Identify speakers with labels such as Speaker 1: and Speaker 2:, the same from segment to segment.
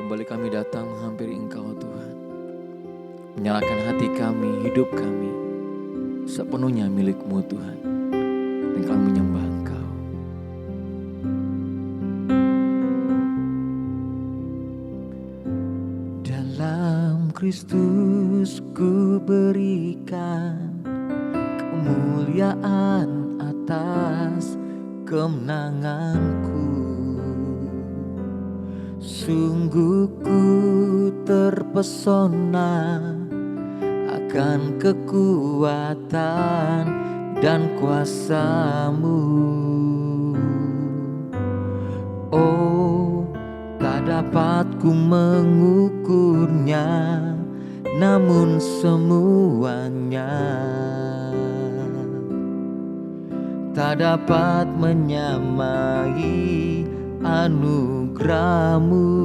Speaker 1: Kembali kami datang menghampiri Engkau Tuhan. Menyerahkan hati kami, hidup kami sepenuhnya milik-Mu Tuhan. Dan kami menyembah Engkau. Dalam Kristus ku berikan kemuliaan atas kemenanganku. Sungguh ku terpesona akan kekuatan dan kuasa-Mu. Oh, tak dapat ku mengukurnya, namun semuanya tak dapat menyamai anugerah-Mu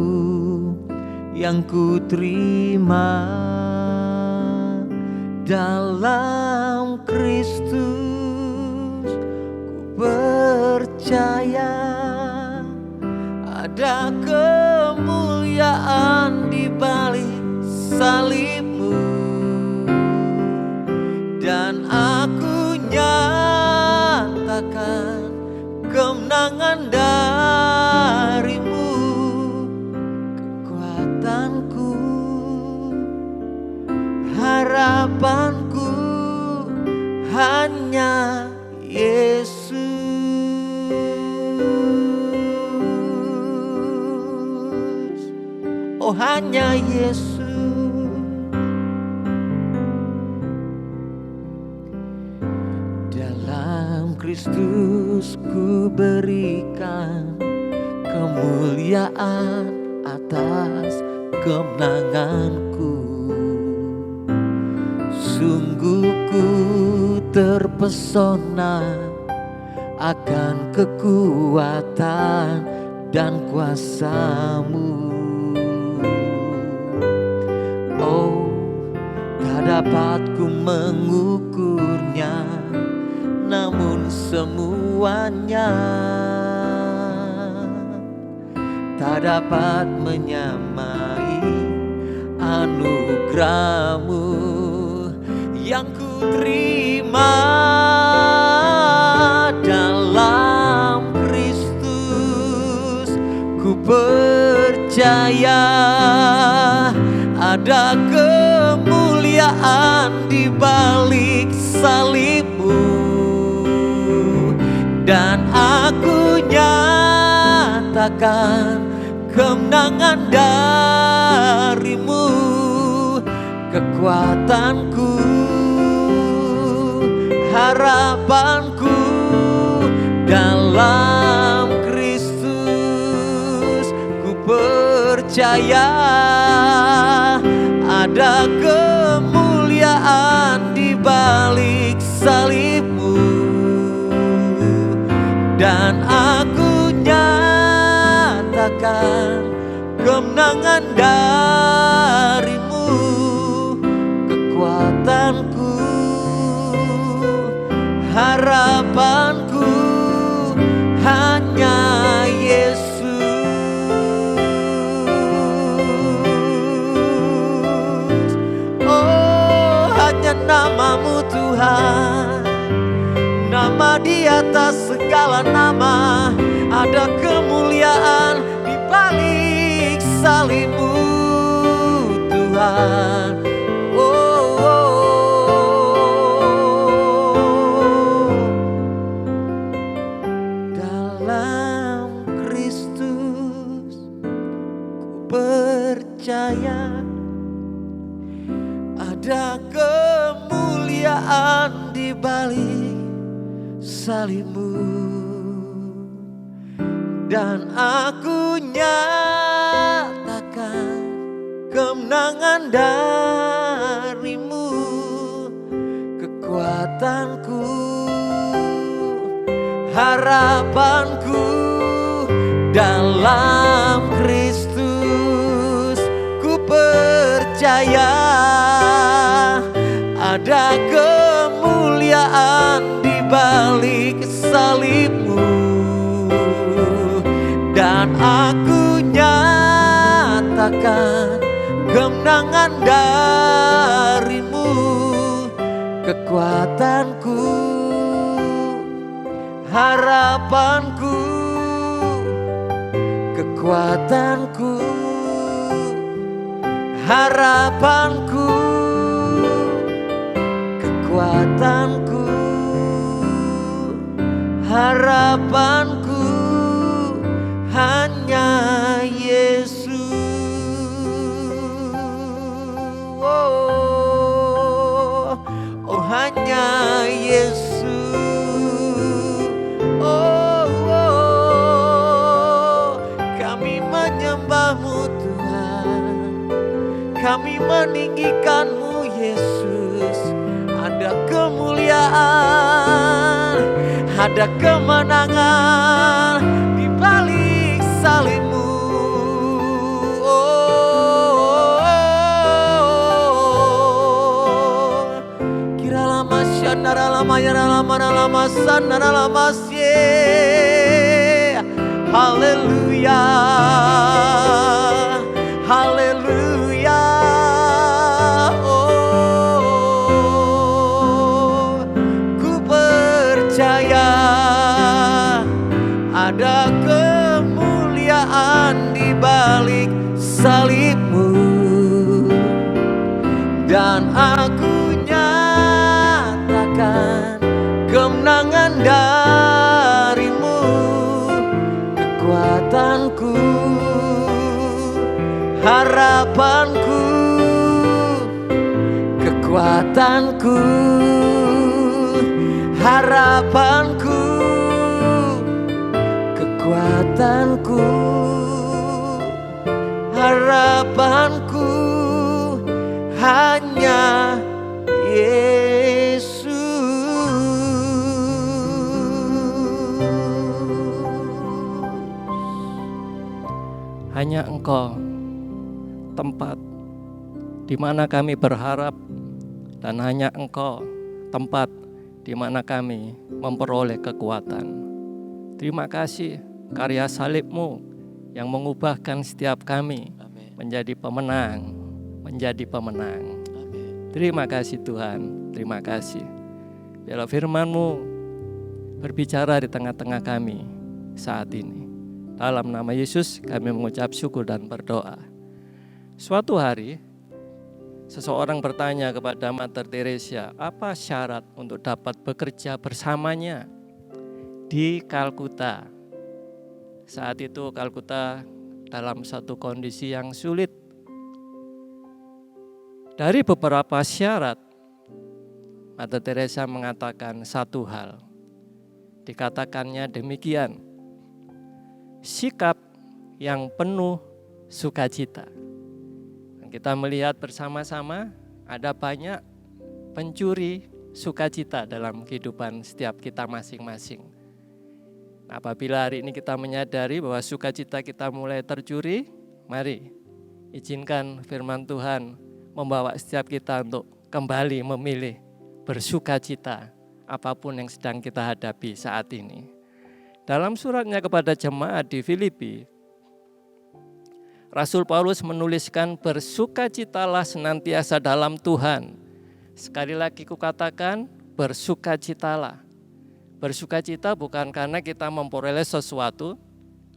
Speaker 1: yang ku terima. Dalam Kristus ku percaya ada kemuliaan di balik salib-Mu, dan aku nyatakan kemenangan dari-Mu. Kekuatanku, harapanku hanya Yesus. Oh, hanya Yesus. Dalam Kristus ku berikan kemuliaan atas kemenanganku. Sungguh ku terpesona akan kekuatan dan kuasa-Mu. Oh, tak dapat ku mengukurnya, namun semuanya tak dapat menyamai anugerah-Mu yang ku terima. Dalam Kristus ku percaya ada kemuliaan di balik salib-Mu, dan aku nyatakan kemenangan dari-Mu. Kekuatanku, harapanku dalam Kristus ku percaya ada kemuliaan di balik salib-Mu, dan aku nyatakan kemenangan dari-Mu. Kekuatanku, harapanku hanya Yesus. Oh, hanya nama-Mu Tuhan, nama di atas segala nama. Ada kemuliaan di balik salib-Mu Tuhan. Percaya ada kemuliaan di balik salib-Mu, dan aku nyatakan kemenangan dari-Mu. Kekuatanku, harapanku dalam Kristus ku percaya ada kemuliaan di balik salib-Mu, dan aku nyatakan menyatakan kemenangan dari-Mu, kekuatanku, harapanku, kekuatanku, harapanku, kekuatanku, harapanku, hanya Yesus. Oh, oh hanya Yesus. Oh, oh, kami menyembah-Mu Tuhan, kami meninggikan-Mu Yesus. Ada kemuliaan, ada kemenangan di balik salib-Mu. Haleluya, haleluya. Oh, ku percaya ada kemuliaan di balik salib-Mu, dan aku nyatakan kemenangan dari-Mu, kekuatanku, harapanku, kekuatanku, harapanku, kekuatanku, harapanku, hanya Yesus.
Speaker 2: Hanya Engkau tempat di mana kami berharap, dan hanya Engkau tempat di mana kami memperoleh kekuatan. Terima kasih karya salib-Mu yang mengubahkan setiap kami menjadi pemenang, menjadi pemenang. Terima kasih Tuhan, terima kasih. Biarlah firman-Mu berbicara di tengah-tengah kami saat ini. Dalam nama Yesus kami mengucap syukur dan berdoa. Suatu hari seseorang bertanya kepada Mother Teresa, apa syarat untuk dapat bekerja bersamanya di Kalkuta. Saat itu Kalkuta dalam satu kondisi yang sulit. Dari beberapa syarat, Mother Teresa mengatakan satu hal. Dikatakannya demikian, sikap yang penuh sukacita. Dan kita melihat bersama-sama ada banyak pencuri sukacita dalam kehidupan setiap kita masing-masing. Nah, apabila hari ini kita menyadari bahwa sukacita kita mulai tercuri, mari izinkan firman Tuhan membawa setiap kita untuk kembali memilih bersukacita apapun yang sedang kita hadapi saat ini. Dalam suratnya kepada jemaat di Filipi, Rasul Paulus menuliskan bersukacitalah senantiasa dalam Tuhan. Sekali lagi kukatakan bersukacitalah. Bersukacita bukan karena kita memperoleh sesuatu,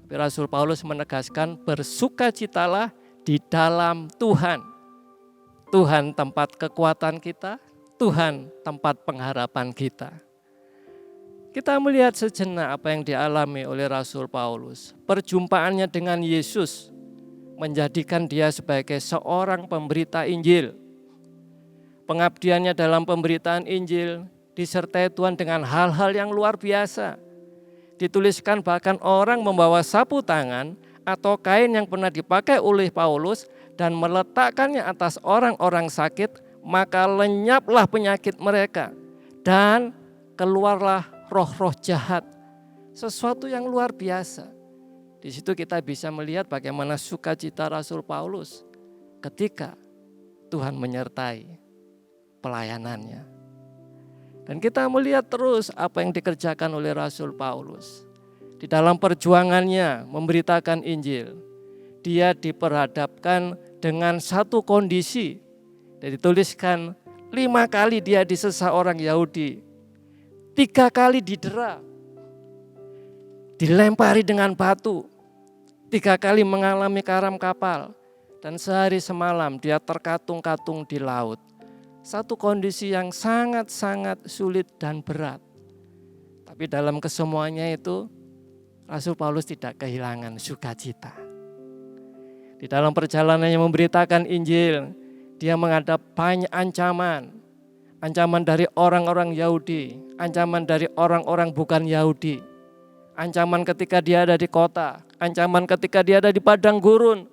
Speaker 2: tapi Rasul Paulus menegaskan bersukacitalah di dalam Tuhan. Tuhan tempat kekuatan kita, Tuhan tempat pengharapan kita. Kita melihat sejenak apa yang dialami oleh Rasul Paulus. Perjumpaannya dengan Yesus menjadikan dia sebagai seorang pemberita Injil. Pengabdiannya dalam pemberitaan Injil disertai Tuhan dengan hal-hal yang luar biasa. Dituliskan bahkan orang membawa sapu tangan atau kain yang pernah dipakai oleh Paulus dan meletakkannya atas orang-orang sakit, maka lenyaplah penyakit mereka dan keluarlah roh-roh jahat. Sesuatu yang luar biasa. Di situ kita bisa melihat bagaimana sukacita Rasul Paulus ketika Tuhan menyertai pelayanannya. Dan kita melihat terus apa yang dikerjakan oleh Rasul Paulus. Di dalam perjuangannya memberitakan Injil. dia diperhadapkan dengan satu kondisi. Dan dituliskan 5 kali dia disesah orang Yahudi, 3 kali didera, dilempari dengan batu, 3 kali mengalami karam kapal, dan sehari semalam dia terkatung-katung di laut. Satu kondisi yang sangat-sangat sulit dan berat. Tapi dalam kesemuanya itu, Rasul Paulus tidak kehilangan sukacita. Di dalam perjalanannya memberitakan Injil, dia menghadap banyak ancaman. Ancaman dari orang-orang Yahudi, ancaman dari orang-orang bukan Yahudi. Ancaman ketika dia ada di kota, ancaman ketika dia ada di padang gurun.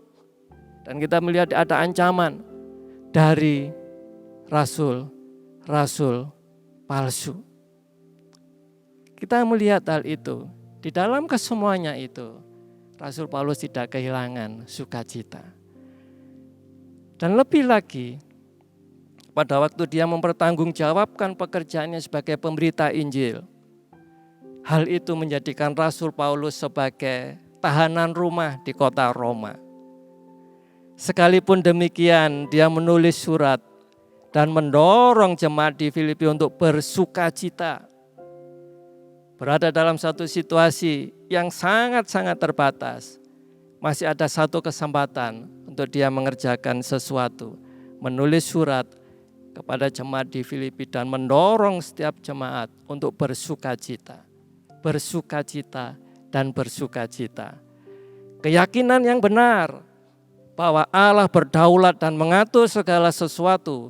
Speaker 2: Dan kita melihat ada ancaman dari rasul-rasul palsu. Kita melihat hal itu. Di dalam kesemuanya itu, Rasul Paulus tidak kehilangan sukacita. Dan lebih lagi, pada waktu dia mempertanggungjawabkan pekerjaannya sebagai pemberita Injil, hal itu menjadikan Rasul Paulus sebagai tahanan rumah di kota Roma. Sekalipun demikian, dia menulis surat dan mendorong jemaat di Filipi untuk bersukacita. Berada dalam satu situasi yang sangat-sangat terbatas, masih ada satu kesempatan untuk dia mengerjakan sesuatu, menulis surat kepada jemaat di Filipi dan mendorong setiap jemaat untuk bersukacita, bersukacita dan bersukacita. Keyakinan yang benar bahwa Allah berdaulat dan mengatur segala sesuatu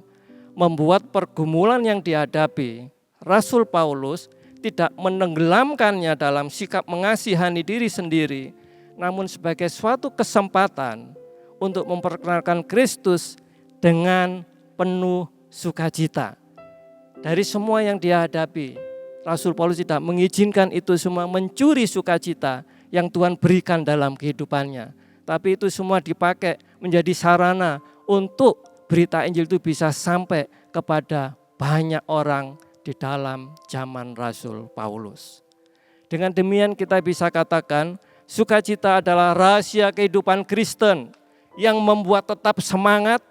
Speaker 2: membuat pergumulan yang dihadapi Rasul Paulus tidak menenggelamkannya dalam sikap mengasihani diri sendiri, namun sebagai suatu kesempatan untuk memperkenalkan Kristus dengan penuh sukacita. Dari semua yang dia hadapi, Rasul Paulus tidak mengizinkan itu semua mencuri sukacita yang Tuhan berikan dalam kehidupannya. Tapi itu semua dipakai menjadi sarana untuk berita Injil itu bisa sampai kepada banyak orang di dalam zaman Rasul Paulus. Dengan demikian kita bisa katakan sukacita adalah rahasia kehidupan Kristen yang membuat tetap semangat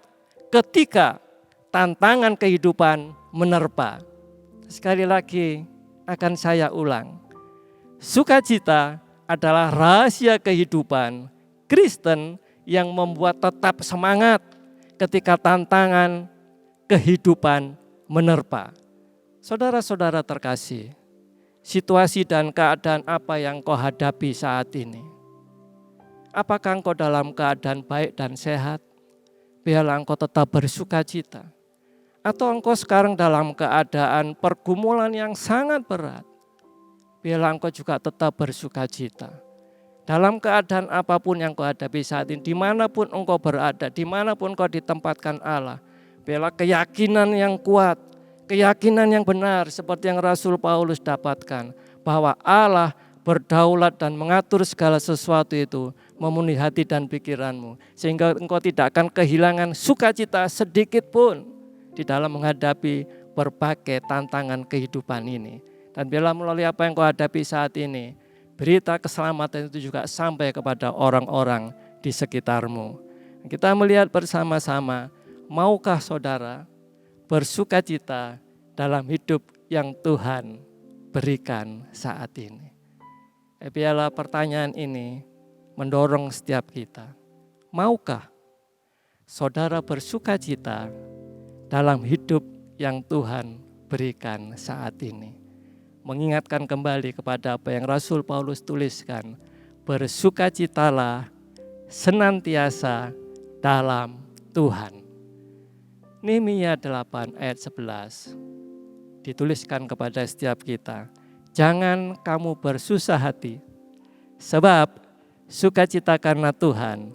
Speaker 2: ketika tantangan kehidupan menerpa. Sekali lagi akan saya ulang. Sukacita adalah rahasia kehidupan Kristen yang membuat tetap semangat ketika tantangan kehidupan menerpa. Saudara-saudara terkasih, situasi dan keadaan apa yang kau hadapi saat ini? Apakah engkau dalam keadaan baik dan sehat? Biarlah engkau tetap bersukacita. Atau engkau sekarang dalam keadaan pergumulan yang sangat berat? Biarlah engkau juga tetap bersukacita. Dalam keadaan apapun yang kau hadapi saat ini, dimanapun engkau berada, dimanapun kau ditempatkan Allah, biarlah keyakinan yang kuat, keyakinan yang benar seperti yang Rasul Paulus dapatkan, bahwa Allah berdaulat dan mengatur segala sesuatu itu memenuhi hati dan pikiranmu, sehingga engkau tidak akan kehilangan sukacita sedikit pun di dalam menghadapi berbagai tantangan kehidupan ini. Dan biarlah melalui apa yang kau hadapi saat ini, berita keselamatan itu juga sampai kepada orang-orang di sekitarmu. Kita melihat bersama-sama, maukah saudara bersukacita dalam hidup yang Tuhan berikan saat ini? Biarlah pertanyaan ini mendorong setiap kita. Maukah saudara bersukacita dalam hidup yang Tuhan berikan saat ini? Mengingatkan kembali kepada apa yang Rasul Paulus tuliskan, bersukacitalah senantiasa dalam Tuhan. Nehemia 8 ayat 11 dituliskan kepada setiap kita, jangan kamu bersusah hati, sebab sukacita karena Tuhan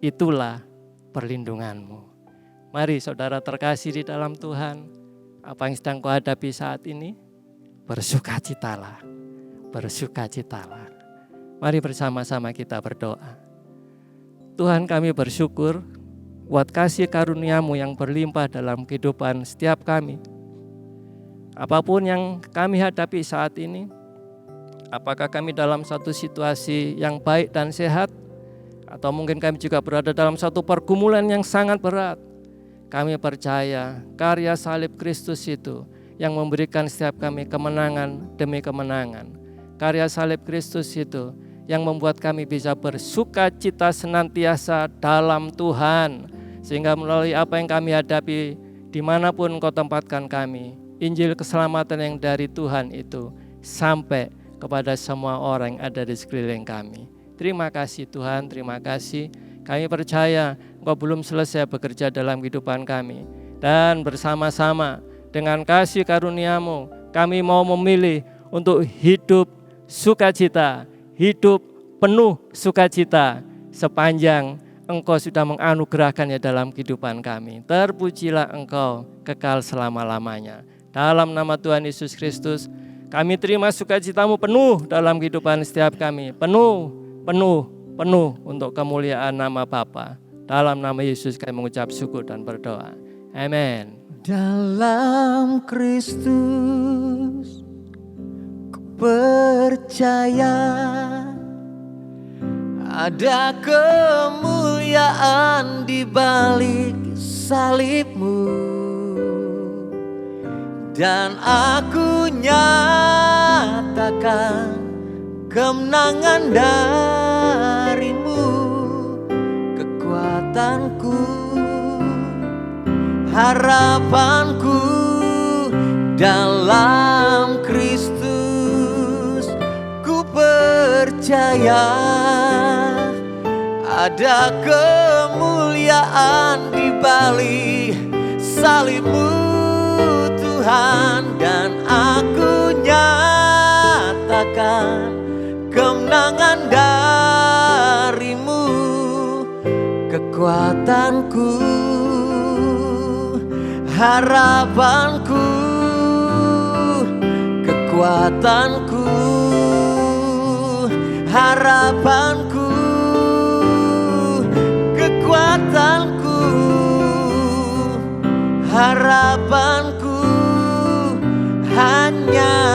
Speaker 2: itulah perlindunganmu. Mari saudara terkasih di dalam Tuhan, apa yang sedang kau hadapi saat ini, bersukacitalah, bersukacitalah. Mari bersama-sama kita berdoa. Tuhan, kami bersyukur buat kasih karunia-Mu yang berlimpah dalam kehidupan setiap kami. Apapun yang kami hadapi saat ini, apakah kami dalam satu situasi yang baik dan sehat, atau mungkin kami juga berada dalam satu pergumulan yang sangat berat. Kami percaya karya salib Kristus itu yang memberikan setiap kami kemenangan demi kemenangan. Karya salib Kristus itu yang membuat kami bisa bersuka cita senantiasa dalam Tuhan. Sehingga melalui apa yang kami hadapi, dimanapun Engkau tempatkan kami, Injil keselamatan yang dari Tuhan itu sampai kepada semua orang yang ada di sekeliling kami. Terima kasih Tuhan, terima kasih. Kami percaya Engkau belum selesai bekerja dalam kehidupan kami. Dan bersama-sama dengan kasih karunia-Mu, kami mau memilih untuk hidup sukacita, hidup penuh sukacita sepanjang Engkau sudah menganugerahkannya dalam kehidupan kami. Terpujilah Engkau kekal selama-lamanya. Dalam nama Tuhan Yesus Kristus, kami terima sukacita-Mu penuh dalam kehidupan setiap kami. Penuh untuk kemuliaan nama Bapa. Dalam nama Yesus kami mengucap syukur dan berdoa. Amin.
Speaker 1: Dalam Kristus ku percaya ada kemuliaan di balik salib-Mu, dan aku nyatakan kemenangan dari-Mu. Kekuatanku, harapanku dalam Kristus. Ku percaya ada kemuliaan di balik salib-Mu Tuhan, dan aku nyatakan kemenangan dari-Mu. Kekuatanku, harapanku, kekuatanku, harapanku, kekuatanku, harapanku hanya